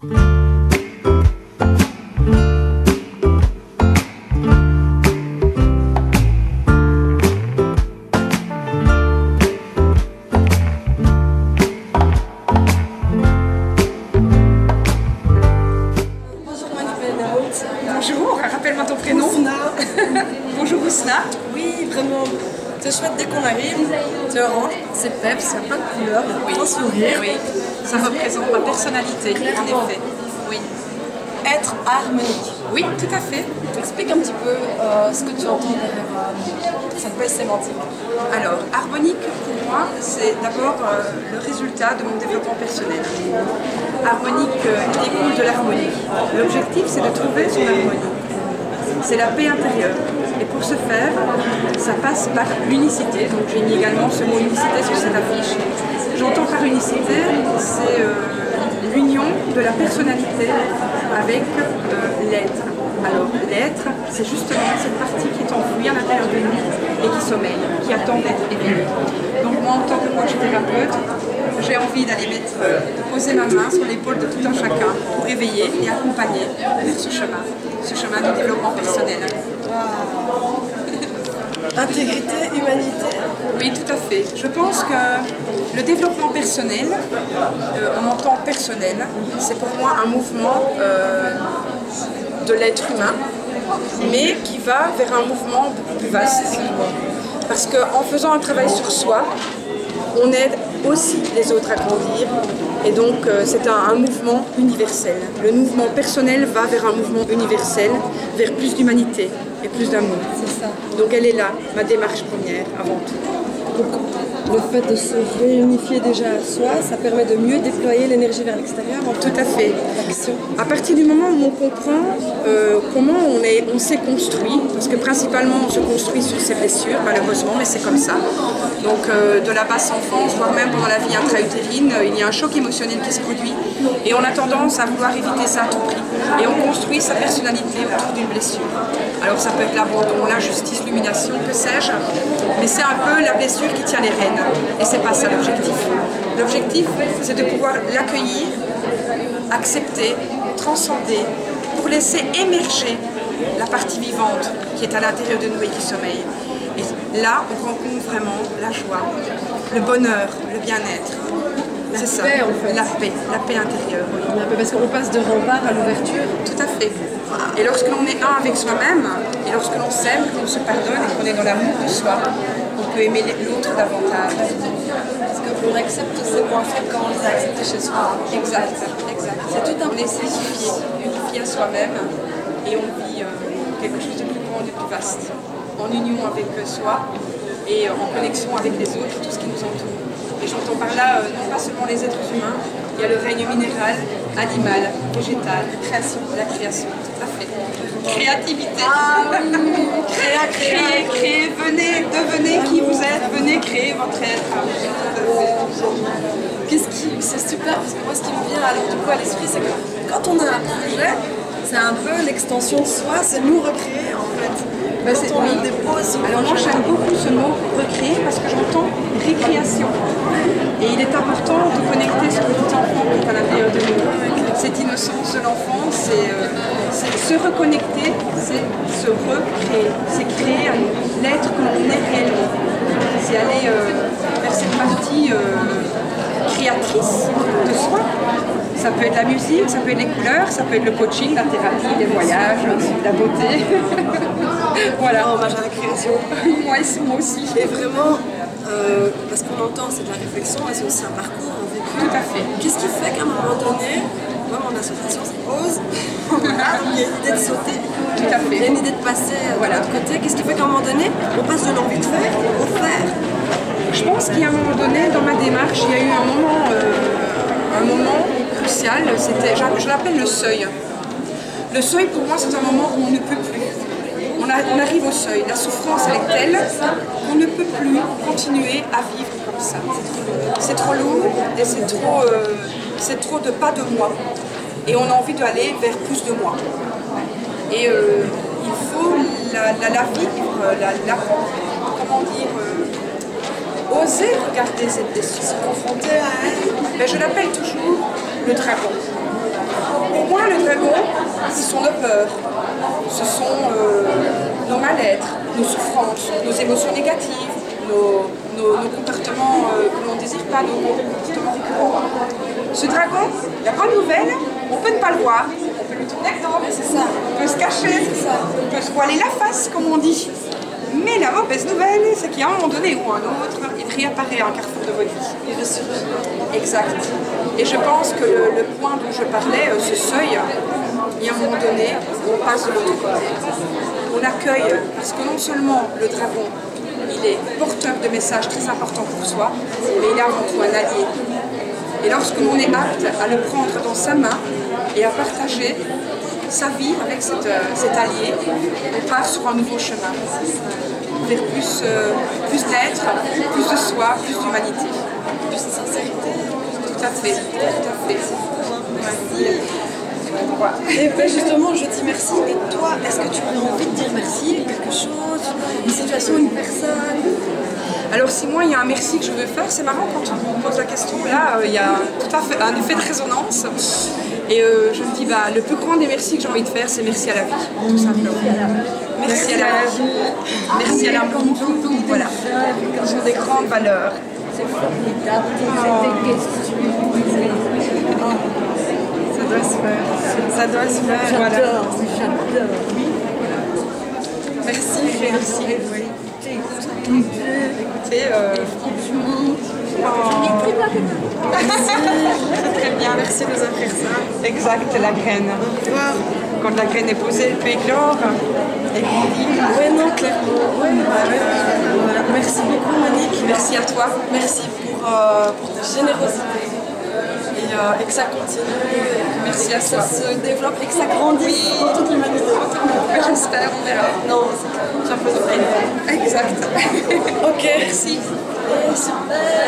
Bonjour, rappelle-moi ton prénom. Ousna. Bonjour Ousna. Oui, vraiment, c'est chouette dès qu'on arrive. C'est orange, c'est peps, il y a plein de couleurs, il y a un sourire. Oui, ça représente ma personnalité, en effet. Oui. Être harmonique. Oui, tout à fait. Explique un petit peu ce que tu entends derrière cette belle sémantique. Alors, harmonique, pour moi, c'est d'abord le résultat de mon développement personnel. Harmonique découle de l'harmonie. L'objectif, c'est de trouver son harmonie. C'est la paix intérieure. Et pour ce faire, ça passe par l'unicité. Donc j'ai mis également ce mot unicité sur cette affiche. J'entends par unicité, c'est l'union de la personnalité avec l'être. Alors l'être, c'est justement cette partie qui est enfouie à l'intérieur de nous et qui sommeille, qui attend d'être éveillée. Donc moi, en tant que coach thérapeute, j'ai envie d'aller de poser ma main sur l'épaule de tout un chacun pour éveiller et accompagner vers ce chemin du développement personnel. Wow. Intégrité, humanité. Oui, tout à fait. Je pense que le développement personnel, on entend personnel, c'est pour moi un mouvement de l'être humain, mais qui va vers un mouvement beaucoup plus vaste. Parce qu'en faisant un travail sur soi, on aide aussi les autres à grandir, et donc c'est un mouvement universel. Le mouvement personnel va vers un mouvement universel, vers plus d'humanité et plus d'amour. C'est ça. Donc elle est là, ma démarche première, avant tout. Donc, le fait de se réunifier déjà à soi, ça permet de mieux déployer l'énergie vers l'extérieur. Tout à fait. À partir du moment où on comprend comment on s'est construit, parce que principalement on se construit sur ses blessures, malheureusement, mais c'est comme ça. Donc de la basse enfance, voire même pendant la vie intra-utérine, il y a un choc émotionnel qui se produit et on a tendance à vouloir éviter ça à tout prix. Et on construit sa personnalité autour d'une blessure. Alors ça peut être l'abandon, l'injustice, l'humiliation, que sais-je, mais c'est un peu la blessure qui tient les rênes. Et c'est pas ça l'objectif. L'objectif, c'est de pouvoir l'accueillir, accepter, transcender, pour laisser émerger la partie vivante qui est à l'intérieur de nous et qui sommeille. Et là, on rencontre vraiment la joie, le bonheur, le bien-être. C'est ça, paix, en fait. la paix intérieure. Oui. Parce qu'on passe de rempart à l'ouverture. Tout à fait. Et lorsque l'on est un avec soi-même, et lorsque l'on s'aime, qu'on se pardonne et qu'on est dans l'amour de soi, on peut aimer l'autre davantage. Parce qu'on accepte ses points faibles quand on les a acceptés chez soi. Exact, exact. C'est tout un laisser unifié à soi-même, et on vit quelque chose de plus grand, de plus vaste, en union avec soi et en connexion avec les autres, tout ce qui nous entoure. Et j'entends par là non pas seulement les êtres humains, il y a le règne minéral, animal, végétal, la création, tout à fait. Créativité. Créer, venez, devenez qui vous êtes, venez créer votre être. C'est super, parce que moi ce qui me vient alors, du coup, à l'esprit, c'est que quand on a un projet, c'est un peu l'extension de soi, c'est nous recréer en fait. Quand on le dépose. Alors moi j'aime beaucoup ce mot recréer parce que j'entends récréation. Et il est important de connecter ce petit enfant qui est à l'intérieur de nous. Cette innocence de l'enfant, c'est se reconnecter, c'est se recréer, c'est créer l'être que l'on est réellement. C'est aller vers cette partie créatrice de soi. Ça peut être la musique, ça peut être les couleurs, ça peut être le coaching, la thérapie, les voyages, la beauté. Voilà. Hommage à la création. Moi aussi. Et vraiment, parce qu'on entend, c'est de la réflexion, mais c'est aussi un parcours, un vécu. Tout à fait. Qu'est-ce qui fait qu'à un moment donné, moi mon association c'est Ose, il y a une idée de sauter. Tout à fait. Il y a une idée de passer de l'autre côté. Qu'est-ce qui fait qu'à un moment donné, on passe de l'envie de faire au faire? Je pense qu'il y a un moment donné, dans ma démarche, il y a eu un moment crucial, je l'appelle le seuil. Le seuil, pour moi, c'est un moment où on ne peut plus. On arrive au seuil. La souffrance, elle est telle qu'on ne peut plus continuer à vivre comme ça. C'est trop lourd et c'est trop de pas de moi. Et on a envie d'aller vers plus de moi. Et il faut la vivre, comment dire, oser regarder cette blessure. Se confronter à elle. Ben, je l'appelle toujours le dragon. moi, le dragon, ce sont nos peurs, ce sont nos mal-être, nos souffrances, nos émotions négatives, nos comportements que l'on ne désire pas, nos comportements récurrents. Ce dragon, il n'y a pas de nouvelles, on peut ne pas le voir, on peut lui tourner le dos, c'est ça. On peut se cacher, on peut se voiler la face, comme on dit. Mais la mauvaise nouvelle, c'est qu'à un moment donné ou un autre, il réapparaît à un carrefour de votre vie. Il ressurgit. Exact. Et je pense que le point dont je parlais, ce seuil, il y a un moment donné, on passe de l'autre côté. On accueille, parce que non seulement le dragon, il est porteur de messages très importants pour soi, mais il est avant tout un allié. Et lorsque l'on est apte à le prendre dans sa main et à partager sa vie avec cet allié, on part sur un nouveau chemin, vers plus d'être, plus de soi, plus d'humanité. Plus de sincérité. Tout à fait, tout à fait. Et ben justement, je dis merci. Et toi, est-ce que tu aurais envie de dire merci? Quelque chose? Une situation, une personne? Alors si moi il y a un merci que je veux faire, c'est marrant quand on me pose la question, là il y a tout à fait un effet de résonance. Et je me dis, le plus grand des merci que j'ai envie de faire, c'est merci à la vie, tout simplement. Merci à la vie, merci à l'amour, voilà. Ce sont des grandes valeurs. C'est formidable, toutes ces questions. Ça doit se faire, ça doit se faire, voilà. J'adore. Merci, merci. Écoutez, Franchement, c'est très bien, merci de nous offrir ça. Exact, la graine. Quand la graine est posée, elle peut éclore et grandir. Ouais, non, clairement. Ouais. Voilà. Merci beaucoup, Monique. Merci à toi. Merci pour ta générosité. Et que ça continue. Merci à que ça toi. se développe et que ça grandisse pour toute l'humanité. J'espère, on verra. Non, c'est un peu de peine. Exact. Ok. Merci. Super.